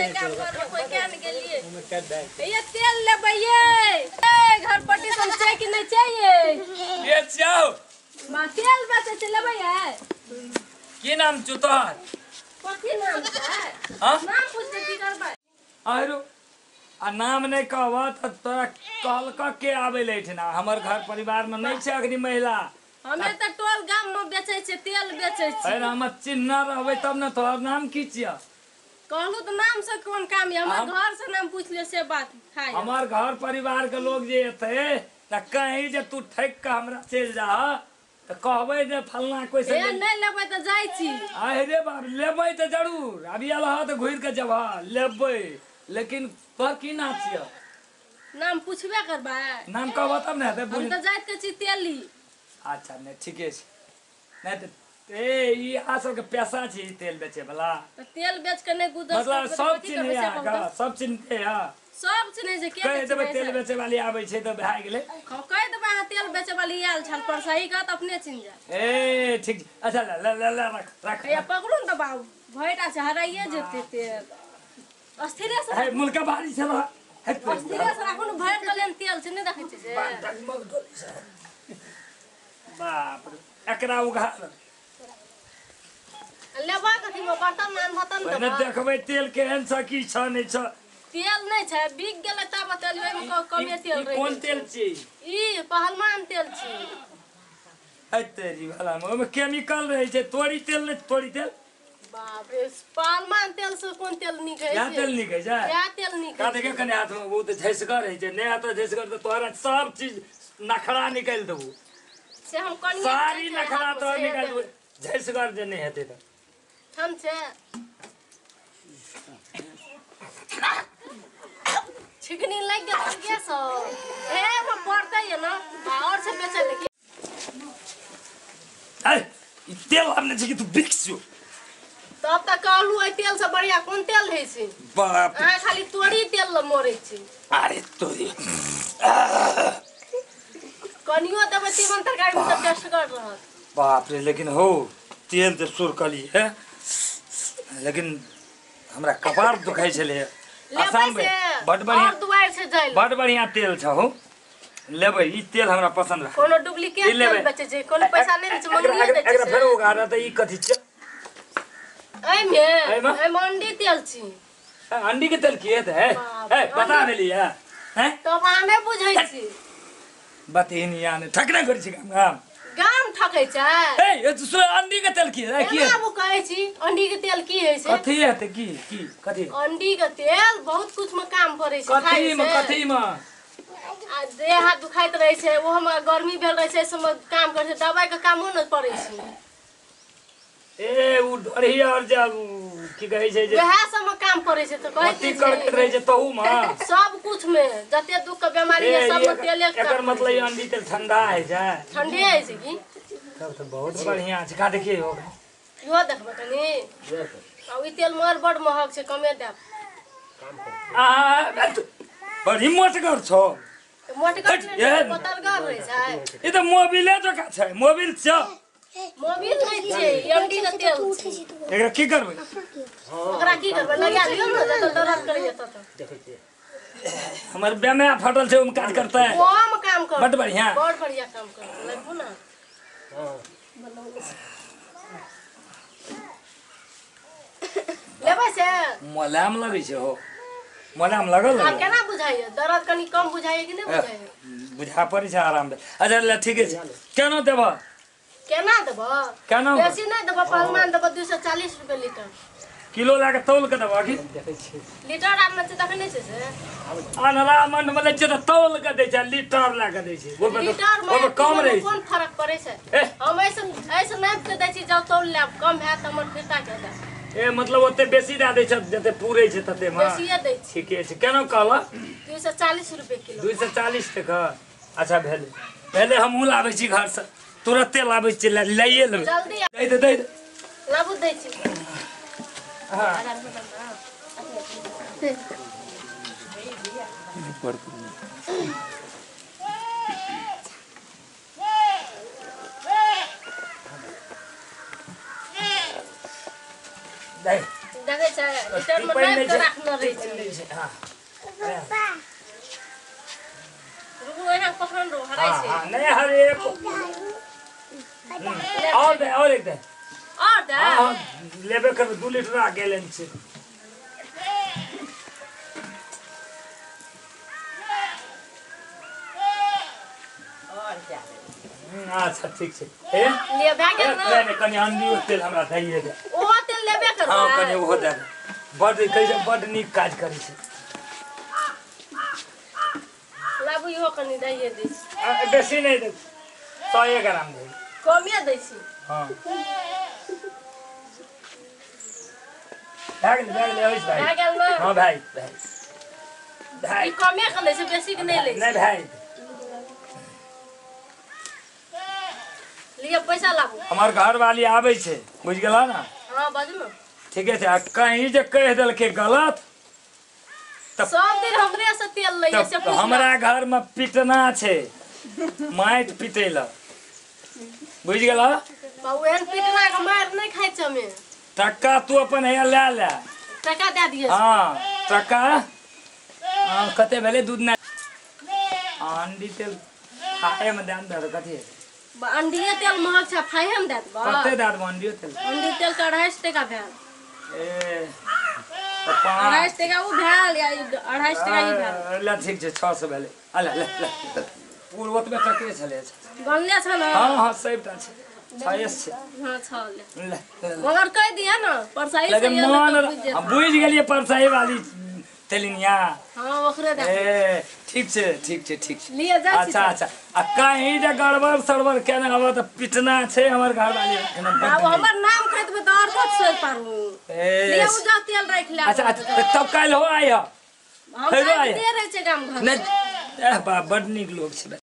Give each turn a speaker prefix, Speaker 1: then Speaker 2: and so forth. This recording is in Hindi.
Speaker 1: से काम कर कोई क्या नहीं के लिए ये तेल लेबै ये घर पट्टी सब चाहिए कि नहीं चाहिए
Speaker 2: ये जाओ
Speaker 1: मां तेल बेचे से लेबै है
Speaker 2: की नाम छ तोहर
Speaker 1: कथी नाम छै
Speaker 2: हां
Speaker 1: नाम पूछ के की करबै
Speaker 2: आरो आ नाम नहीं कहबा त तोरा कहलक के आबै लेठना हमर घर परिवार में नहीं छै अग्नि महिला
Speaker 1: हमें तो टोल गाम में बेचे छे तेल बेचे छे
Speaker 2: अरे हम चिन्ह रहबै तब न तोहर नाम की छिया
Speaker 1: कहलू तो नाम से कौन काम है हमर घर से नाम पूछ ले से बात खाय
Speaker 2: हमार घर परिवार के लोग जे एते त कहीं जे तू ठक के हमरा चल जा त कहबै जे फलना कोई से
Speaker 1: नहीं लेबै त जाय छी
Speaker 2: अरे बाप लेबै त जरूर अभी अलह त घुर के जबा लेबै लेकिन तोहर की नाम छिया
Speaker 1: नाम पूछबे करबै
Speaker 2: नाम कहबा तब न हेतै
Speaker 1: हम त जात के छी तेली
Speaker 2: अच्छा नहीं ठीके छै नहीं त ए ई आ सब के पैसा छै तेल बेचे वाला
Speaker 1: तो तेल बेच के नहीं गुदस
Speaker 2: मतलब सब चीज है सब चीज है
Speaker 1: सब चीज नहीं जे के
Speaker 2: कह देबै तेल बेचे वाली आबै छै त भए गेलै
Speaker 1: हम कह देबै अहाँ तेल बेचे वाली आयल छल पर सही का त अपने चिन जा
Speaker 2: ए ठीक अच्छा ले ले ले रख
Speaker 1: या पकड़ू न त बाबू भइटा से हराइए जेते तेल अस्थिरे से
Speaker 2: है मुल्का बारी छला
Speaker 1: अस्थिरे से राखू न भर के लेन तेल से नहीं देखै छी से
Speaker 2: बाप रे एकरा उघार
Speaker 1: लेबा कथी में बर्तन मान बर्तन
Speaker 2: पहिले देखबै तेल केहन छ की छ नहीं छ
Speaker 1: तेल नहीं छै बिक गेलै तब तेलवे में कमे तेल रही
Speaker 2: कोन तेल छी
Speaker 1: ई पहलमान तेल छी
Speaker 2: है तेरी वाला में ओमे केमिकल रहै छै तोरी तेल नहीं तोरी तेल
Speaker 1: बाप रे पहलमान तेल से कोन तेल निकै छै
Speaker 2: क्या तेल निकै छै
Speaker 1: क्या तेल निकै
Speaker 2: का देखे कने हाथ में वो तो झसगर है जे नहीं आता झसगर तो तोरा सब चीज नखरा निकाल देबो
Speaker 1: से हम कनिया
Speaker 2: सारी नखरा तो निकाल देबो झसगर जे नहीं हेते त
Speaker 1: हम छे छिकनी लग गेल गैस ए वो पड़तै है ना और से बेचे लेके
Speaker 2: ए ई तेल हमने जे कि तू बिक्सो
Speaker 1: तब तक कहलू ए तेल से बढ़िया कोन तेल है से
Speaker 2: बाप
Speaker 1: अहाँ खाली तोरी तेल ल मोरे छी
Speaker 2: अरे तोरी
Speaker 1: कनियो देबै तीमन तरकारी में त टेस्ट कर रहत
Speaker 2: बाप रे लेकिन हो तेल तो सुरकली है लेकिन हमरा कपार दुखाई छले आसाम में बड़ बढ़िया तेल छ हो लेबै ई तेल हमरा पसंद है
Speaker 1: कोनो डुप्लीकेट तेल बेचे छै कोनो पैसा नहीं छै मंगनी दे छै
Speaker 2: एकरा फेर उगारा त ई कथि छ
Speaker 1: एमे अंडी तेल छी
Speaker 2: अंडी के तेल की है ए बता देलिए हैं
Speaker 1: तो अहाँ नहीं बुझै छी
Speaker 2: बतिन याने ठकना करै छी काम
Speaker 1: गाम ठकै छै
Speaker 2: ए अंडी के तेल की है की
Speaker 1: एना वो कहै छी अंडी के तेल की है से
Speaker 2: कथि है त की कथि
Speaker 1: अंडी के तेल बहुत कुछ में काम पड़ै छै
Speaker 2: कथि में
Speaker 1: आ देह हाथ दुखाइत रहे छै वो हम गर्मी भेल रहे छै सब काम करे छै दवाई के कामो न पड़ै छै
Speaker 2: ए उ डरही और जब की कहै छै जे
Speaker 1: वएह सब में काम पड़ै छै त कहै
Speaker 2: अति करके रहे छै तहू में
Speaker 1: सब कुछ में जते दुख के बीमारी है सब में तेल
Speaker 2: एकर मतलब ये अंडी तेल ठंडा है छै
Speaker 1: ठंडे है छै की
Speaker 2: तब तो बहुत बढ़िया छै का देखिए हो
Speaker 1: यो देखबे कनी आ ई तेल मोर बड़ महग छै कमे देब
Speaker 2: आ बड़ी मोटगर छो
Speaker 1: मोटगर पतरगर रहे छै
Speaker 2: ई तो मोबिले जका छै मोबिल छ
Speaker 1: मोबिल नहीं छै अंडी के तेल छै
Speaker 2: एकरा की करबै
Speaker 1: ओकरा की करबै लगा दियौ न जत दर्द करे जत
Speaker 2: हमर बेमे फटल छै ओम काज करता है
Speaker 1: कम काम कर
Speaker 2: बड़ बढ़िया
Speaker 1: काम कर लगबो ना हां लेबै से
Speaker 2: मलाम लगै छै हो मलाम लगल
Speaker 1: आ केना बुझाइए दर्द कनी कम बुझाइए कि नहीं बुझाइए
Speaker 2: बुझा पड़ै छै आराम से अच्छा ले ठीक है केना देबा
Speaker 1: केना देबो
Speaker 2: केना
Speaker 1: बेसी नहीं देबो पहलमान देबो 240 रुपए लीटर
Speaker 2: किलो ला के तौल के देबा की
Speaker 1: लीटर आब में देखै नहीं छै से
Speaker 2: अनरा मन बोले छै त तौल के दै छै लीटर ला के दै छै
Speaker 1: लीटर में
Speaker 2: कम रहै छै
Speaker 1: कोन फर्क पड़ै छै हम ऐसे नाप के दै छी जब तौल लेब कम है त हमर फिरता के दे
Speaker 2: ए मतलब ओते बेसी दे दै छै जते पूरे छै तते में
Speaker 1: बेसीए दै छी
Speaker 2: ठीके छै केना कहला
Speaker 1: 240 रुपए किलो
Speaker 2: 240 टका अच्छा भेले हमहू लाबै छी घर से तुरंते लाबै छी लइए लेबै
Speaker 1: जल्दी
Speaker 2: दे
Speaker 1: लाबू दै छी
Speaker 2: हां
Speaker 1: देखे छै रिटर्न में नहीं तो रखना रही छै।
Speaker 2: हां
Speaker 1: रुकू यहाँ पकड़ लो हराई छै।
Speaker 2: हां नहीं हर एक और एक दे
Speaker 1: और दे
Speaker 2: हां लेबे कर 2 लीटर आ गेलन छै। अच्छा ठीक छै ए
Speaker 1: ले भए गेल ना
Speaker 2: नहीं कनी अंडी तेल हमरा दैए दे
Speaker 1: ओ तेल लेबे कर
Speaker 2: हां कनी ओहो दे बड कैसे बड नीक काज करै छै।
Speaker 1: लाबू इहो कनी दैए दै छी
Speaker 2: बेसी नहीं दे 100 ग्राम दे
Speaker 1: कमे दै छी।
Speaker 2: हां भाग ले आइस भाई
Speaker 1: भए गेल ना
Speaker 2: हां भाई भाई
Speaker 1: ई कमे कर ले छै बेसी के नहीं ले
Speaker 2: नहीं भाई
Speaker 1: लिए पैसा लाबू
Speaker 2: हमार घर वाली आबै छै बुझ गेला ना।
Speaker 1: हां बाजू ना
Speaker 2: ठीके छै आ कहीं जे कह देलके गलत
Speaker 1: सब दिन हमरे से तेल लइए से
Speaker 2: तब हमरा घर में पिटना छै माइट पिटेला बुझ गेला।
Speaker 1: बाबू एहन पिटना के मार नहीं खाइ छ हमें
Speaker 2: टक्का तू अपन है ले
Speaker 1: टका दे दिए
Speaker 2: हां टक्का कते भेले दूध ना अंडी तेल खाए में दाम दे कथी
Speaker 1: अंडिये तेल महग छै फाइ हम देत बा
Speaker 2: कते दाद अंडी तेल
Speaker 1: अंडी तेल का 250 टका भेल
Speaker 2: ए
Speaker 1: 250 टका उ भेल या 250 टका ई भेल
Speaker 2: ला ठीक छै 600 भेले ले पूरा ओतबे टके छले
Speaker 1: बनले छ ना
Speaker 2: हां हां सही ता छै 6 छै
Speaker 1: हां छ ले
Speaker 2: ले
Speaker 1: मगर कह दिया ना परसाई से
Speaker 2: लेकिन मान बुझ गेलिए परसाई वाली तेलिनिया
Speaker 1: हां ओकरे दे
Speaker 2: ए ठीक छै
Speaker 1: लिए जा छी
Speaker 2: अच्छा अच्छा आ कहीं जे गड़बड़ सड़बड़ केना आबो त पिटना छै हमर घर वाली
Speaker 1: बाबू हमर नाम कह देबे त और कत सोच पारू लिए उ जा तेल राख ले
Speaker 2: अच्छा तब काल हो आइह
Speaker 1: हम दे रहे छै काम घर
Speaker 2: नहीं बड़ नीक लोग छै।